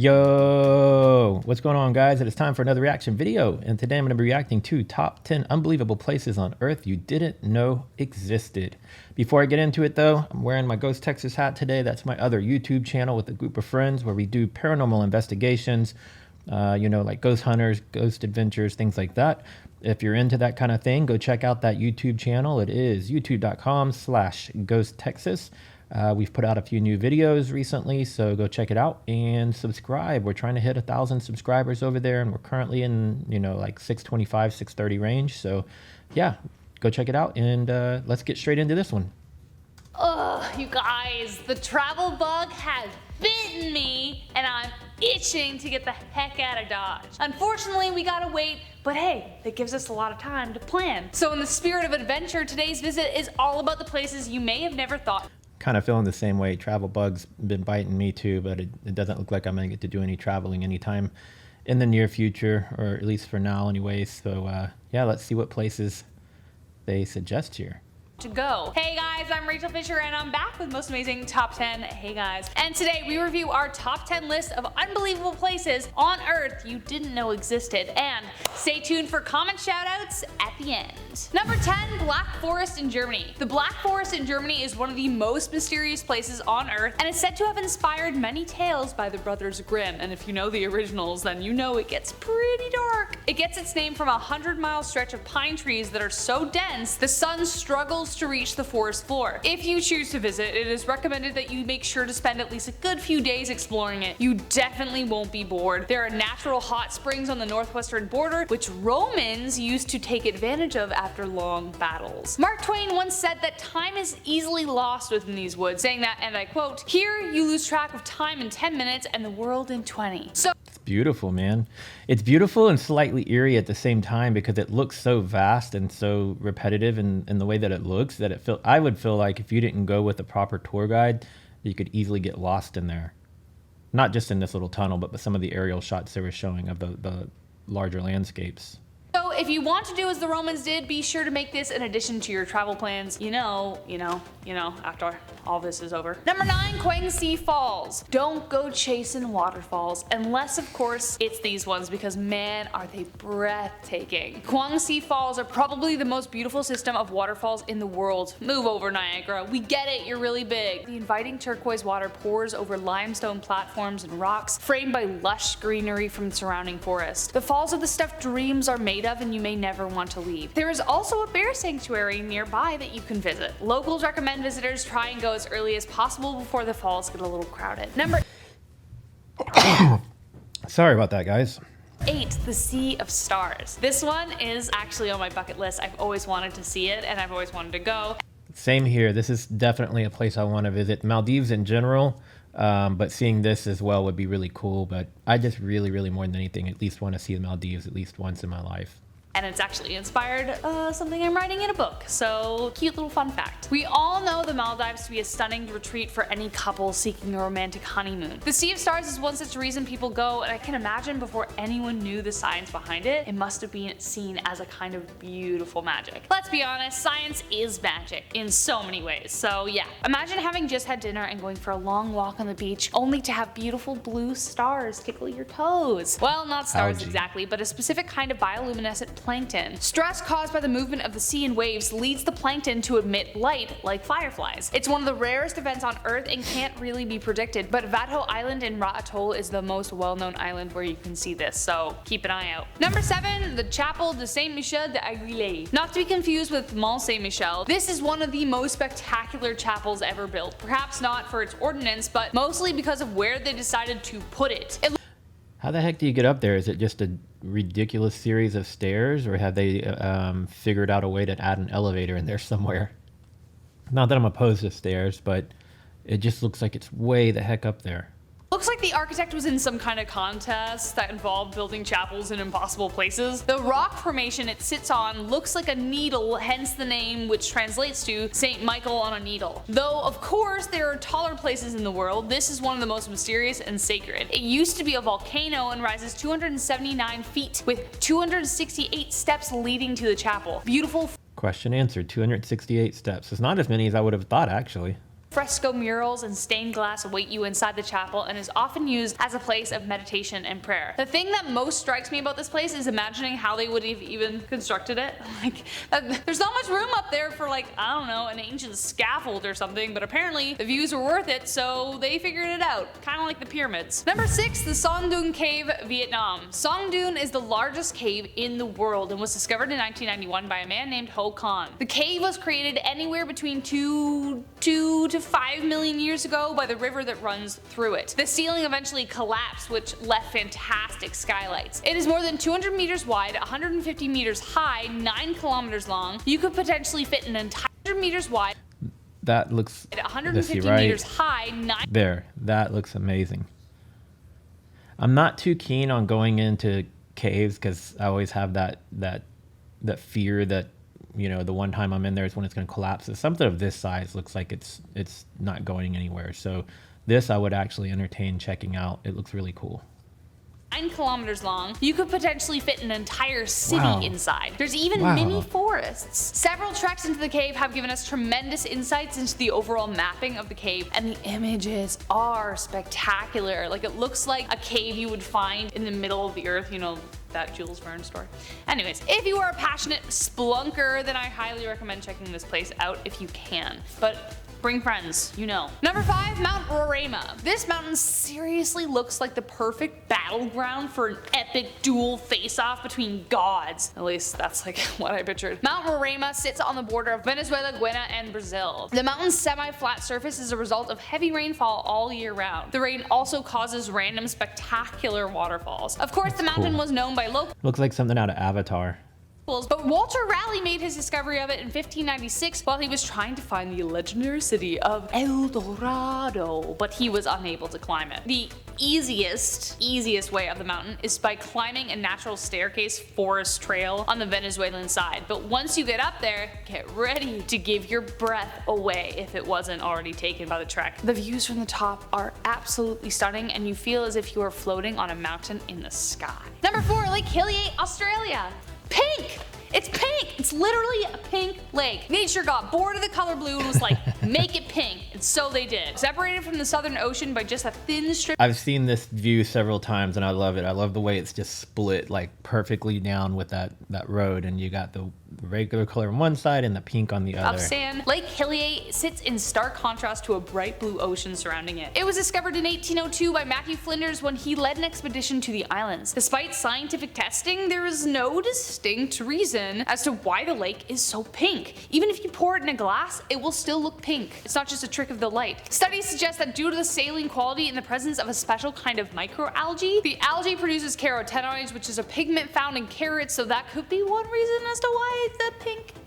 Yo, what's going on, guys? It is time for another reaction video, and today I'm going to be reacting to top 10 unbelievable places on Earth you didn't know existed. Before I get into it, though, I'm wearing my Ghost Texas hat today. That's my other YouTube channel with a group of friends where we do paranormal investigations, like ghost hunters, ghost adventures, things like that. If you're into that kind of thing, go check out that YouTube channel. It is youtube.com/ghosttexas. We've put out a few new videos recently, so go check it out and subscribe. We're trying to hit 1,000 subscribers over there, and we're currently in, like 625, 630 range. So yeah, go check it out, and let's get straight into this one. Ugh, you guys, the travel bug has bitten me, and I'm itching to get the heck out of Dodge. Unfortunately, we gotta wait, but hey, that gives us a lot of time to plan. So in the spirit of adventure, today's visit is all about the places you may have never thought. Kind of feeling the same way. Travel bugs been biting me too, but it doesn't look like I'm gonna get to do any traveling anytime in the near future, or at least for now anyway. So yeah, let's see what places they suggest here To go. Hey guys, I'm Rachel Fisher and I'm back with most amazing top 10. Hey guys. And today we review our top 10 list of unbelievable places on Earth you didn't know existed. And stay tuned for comment shoutouts at the end. Number 10, Black Forest in Germany. The Black Forest in Germany is one of the most mysterious places on Earth and is said to have inspired many tales by the Brothers Grimm. And if you know the originals, then you know it gets pretty dark. It gets its name from a 100-mile stretch of pine trees that are so dense the sun struggles to reach the forest floor. If you choose to visit, it is recommended that you make sure to spend at least a good few days exploring it. You definitely won't be bored. There are natural hot springs on the northwestern border, which Romans used to take advantage of after long battles. Mark Twain once said that time is easily lost within these woods, saying that, and I quote, "Here you lose track of time in 10 minutes and the world in 20. So It's beautiful, man. It's beautiful and slightly eerie at the same time because it looks so vast and so repetitive in the way that it looks that I would feel like if you didn't go with a proper tour guide, you could easily get lost in there. Not just in this little tunnel, but some of the aerial shots they were showing of the larger landscapes. So if you want to do as the Romans did, be sure to make this an addition to your travel plans, after all this is over. Number 9, Kwang Falls. Don't go chasing waterfalls, unless of course it's these ones, because man are they breathtaking. Kwang Falls are probably the most beautiful system of waterfalls in the world. Move over, Niagara, we get it, you're really big. The inviting turquoise water pours over limestone platforms and rocks, framed by lush greenery from the surrounding forest. The falls are the stuff dreams are made of, and you may never want to leave. There is also a bear sanctuary nearby that you can visit. Locals recommend visitors try and go as early as possible before the falls get a little crowded. Number Sorry about that, guys. 8, the Sea of Stars. This one is actually on my bucket list. I've always wanted to see it and I've always wanted to go. Same here. This is definitely a place I want to visit. Maldives in general, but seeing this as well would be really cool. But I just really, really more than anything, at least want to see the Maldives at least once in my life. And it's actually inspired something I'm writing in a book, so cute little fun fact. We all know the Maldives to be a stunning retreat for any couple seeking a romantic honeymoon. The Sea of Stars is one such reason people go, and I can imagine before anyone knew the science behind it, it must have been seen as a kind of beautiful magic. Let's be honest, science is magic in so many ways, so yeah. Imagine having just had dinner and going for a long walk on the beach, only to have beautiful blue stars tickle your toes. Well, not stars exactly, but a specific kind of bioluminescent plankton. Stress caused by the movement of the sea and waves leads the plankton to emit light like fireflies. It's one of the rarest events on Earth and can't really be predicted, but Vadho Island in Ra Atoll is the most well-known island where you can see this, so keep an eye out. Number 7, the Chapel de Saint-Michel de Aguilé. Not to be confused with Mont Saint-Michel, this is one of the most spectacular chapels ever built. Perhaps not for its ordnance, but mostly because of where they decided to put it. How the heck do you get up there? Is it just a ridiculous series of stairs, or have they figured out a way to add an elevator in there somewhere? Not that I'm opposed to stairs, but it just looks like it's way the heck up there. Looks like the architect was in some kind of contest that involved building chapels in impossible places. The rock formation it sits on looks like a needle, hence the name, which translates to Saint Michael on a needle. Though of course there are taller places in the world, this is one of the most mysterious and sacred. It used to be a volcano and rises 279 feet with 268 steps leading to the chapel. Beautiful. Question answered. 268 steps. It's not as many as I would have thought, actually. Fresco murals and stained glass await you inside the chapel and is often used as a place of meditation and prayer. The thing that most strikes me about this place is imagining how they would have even constructed it. Like, there's not much room up there for, like, I don't know, an ancient scaffold or something, but apparently the views were worth it, so they figured it out. Kind of like the pyramids. Number 6, the Son Doon Cave, Vietnam. Son Doon is the largest cave in the world and was discovered in 1991 by a man named Ho Con. The cave was created anywhere between 2 to 5 million years ago by the river that runs through it. The ceiling eventually collapsed, which left fantastic skylights. It is more than 200 meters wide, 150 meters high, 9 kilometers long. You could potentially fit an entire 100 meters wide. That looks 150 right meters high, 9. There, that looks amazing. I'm not too keen on going into caves because I always have that fear that, you know, the one time I'm in there is when it's going to collapse. So something of this size looks like it's not going anywhere. So this I would actually entertain checking out. It looks really cool. 9 kilometers long. You could potentially fit an entire city inside. There's even mini forests. Several treks into the cave have given us tremendous insights into the overall mapping of the cave, and the images are spectacular. Like, it looks like a cave you would find in the middle of the earth, you know, that Jules Verne story. Anyways, if you are a passionate splunker, then I highly recommend checking this place out if you can. But bring friends, you know. Number 5, Mount Roraima. This mountain seriously looks like the perfect battleground for an epic duel face-off between gods. At least that's like what I pictured. Mount Roraima sits on the border of Venezuela, Guyana, and Brazil. The mountain's semi-flat surface is a result of heavy rainfall all year round. The rain also causes random spectacular waterfalls. Of course, the mountain was known by locals. Looks like something out of Avatar. But Walter Raleigh made his discovery of it in 1596 while he was trying to find the legendary city of El Dorado, but he was unable to climb it. The easiest way up the mountain is by climbing a natural staircase forest trail on the Venezuelan side. But once you get up there, get ready to give your breath away if it wasn't already taken by the trek. The views from the top are absolutely stunning and you feel as if you are floating on a mountain in the sky. Number 4, Lake Hillier, Australia. Pink! It's pink! It's literally a pink lake. Nature got bored of the color blue and was like, make it pink. And so they did. Separated from the Southern Ocean by just a thin strip. I've seen this view several times and I love it. I love the way it's just split like perfectly down with that road, and you got the regular color on one side and the pink on the other. Of sand. Lake Hillier sits in stark contrast to a bright blue ocean surrounding it. It was discovered in 1802 by Matthew Flinders when he led an expedition to the islands. Despite scientific testing, there is no distinct reason as to why the lake is so pink. Even if you pour it in a glass, it will still look pink. It's not just a trick of the light. Studies suggest that due to the saline quality and the presence of a special kind of microalgae, the algae produces carotenoids, which is a pigment found in carrots, so that could be one reason as to why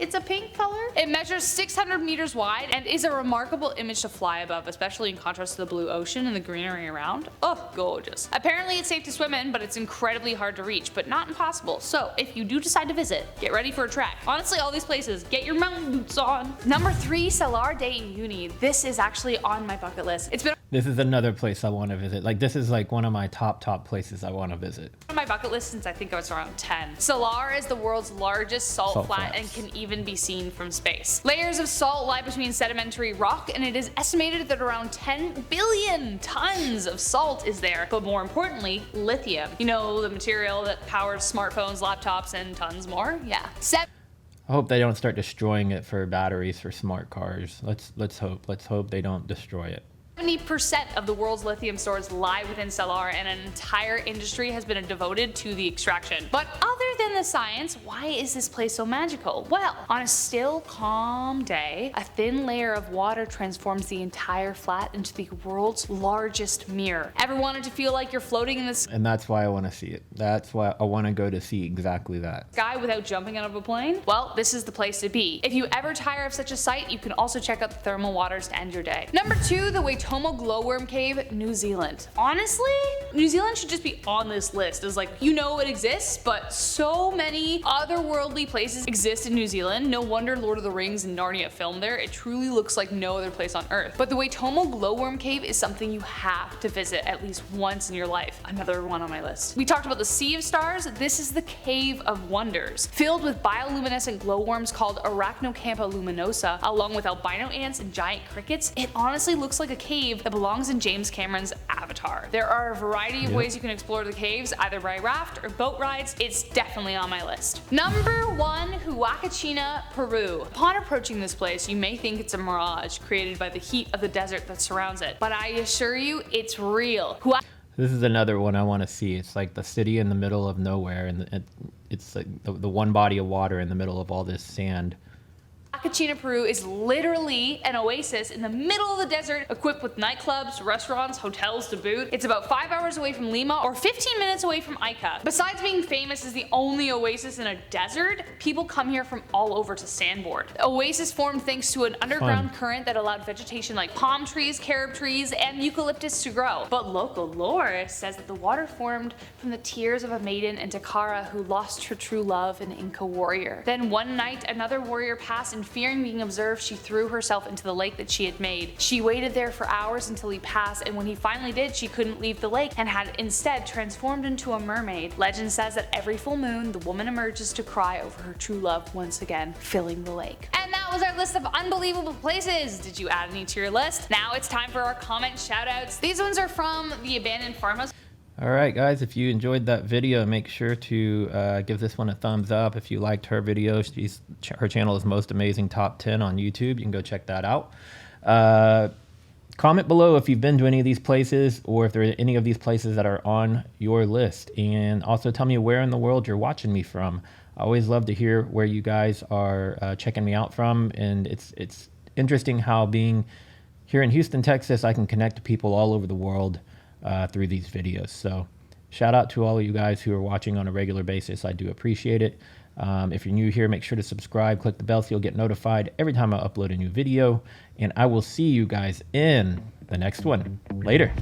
it's a pink color. It measures 600 meters wide and is a remarkable image to fly above, especially in contrast to the blue ocean and the greenery around. Oh, gorgeous. Apparently it's safe to swim in, but it's incredibly hard to reach, but not impossible. So if you do decide to visit, get ready for a trek. Honestly, all these places, get your mountain boots on. Number 3, Salar de Uyuni. This is actually on my bucket list. It's been This is another place I want to visit. Like, this is like one of my top places I want to visit. on my bucket list since I think I was around 10. Salar is the world's largest salt flat flats. and can even be seen from space. Layers of salt lie between sedimentary rock, and it is estimated that around 10 billion tons of salt is there. But more importantly, lithium. You know, the material that powers smartphones, laptops, and tons more? Yeah. I hope they don't start destroying it for batteries for smart cars. Let's hope they don't destroy it. 70% of the world's lithium stores lie within Salar, and an entire industry has been devoted to the extraction. But other than the science, why is this place so magical? Well, on a still, calm day, a thin layer of water transforms the entire flat into the world's largest mirror. Ever wanted to feel like you're floating in the And that's why I want to see it. That's why I want to go to see exactly that. sky without jumping out of a plane? Well, this is the place to be. If you ever tire of such a sight, you can also check out the thermal waters to end your day. Number 2, the Waitomo Glowworm Cave, New Zealand. Honestly, New Zealand should just be on this list as, like, you know it exists, but so So many otherworldly places exist in New Zealand. No wonder Lord of the Rings and Narnia filmed there. It truly looks like no other place on Earth. But the Waitomo Glowworm Cave is something you have to visit at least once in your life. Another one on my list. We talked about the Sea of Stars. This is the Cave of Wonders, filled with bioluminescent glowworms called Arachnocampa luminosa, along with albino ants and giant crickets. It honestly looks like a cave that belongs in James Cameron's Avatar. There are a variety of ways you can explore the caves, either by raft or boat rides. It's definitely on my list. Number 1, Huacachina, Peru. Upon approaching this place, you may think it's a mirage created by the heat of the desert that surrounds it, but I assure you, it's real. This is another one I want to see. It's like the city in the middle of nowhere, and it's like the one body of water in the middle of all this sand. Huacachina, Peru is literally an oasis in the middle of the desert, equipped with nightclubs, restaurants, hotels to boot. It's about 5 hours away from Lima or 15 minutes away from Ica. Besides being famous as the only oasis in a desert, people come here from all over to sandboard. The oasis formed thanks to an underground current that allowed vegetation like palm trees, carob trees, and eucalyptus to grow. But local lore says that the water formed from the tears of a maiden in Takara who lost her true love, an Inca warrior. Then one night, another warrior passed, and fearing being observed, she threw herself into the lake that she had made. She waited there for hours until he passed, and when he finally did, she couldn't leave the lake and had instead transformed into a mermaid. Legend says that every full moon, the woman emerges to cry over her true love once again, filling the lake. And that was our list of unbelievable places. Did you add any to your list? Now it's time for our comment shoutouts. These ones are from the abandoned farmhouse. Alright guys, if you enjoyed that video, make sure to give this one a thumbs up. If you liked her video, her channel is Most Amazing Top 10 on YouTube. You can go check that out. Comment below if you've been to any of these places, or if there are any of these places that are on your list. And also tell me where in the world you're watching me from. I always love to hear where you guys are checking me out from. And it's interesting how being here in Houston, Texas, I can connect to people all over the world through these videos. So shout out to all of you guys who are watching on a regular basis. I do appreciate it. If you're new here, make sure to subscribe, click the bell so you'll get notified every time I upload a new video, and I will see you guys in the next one. Later.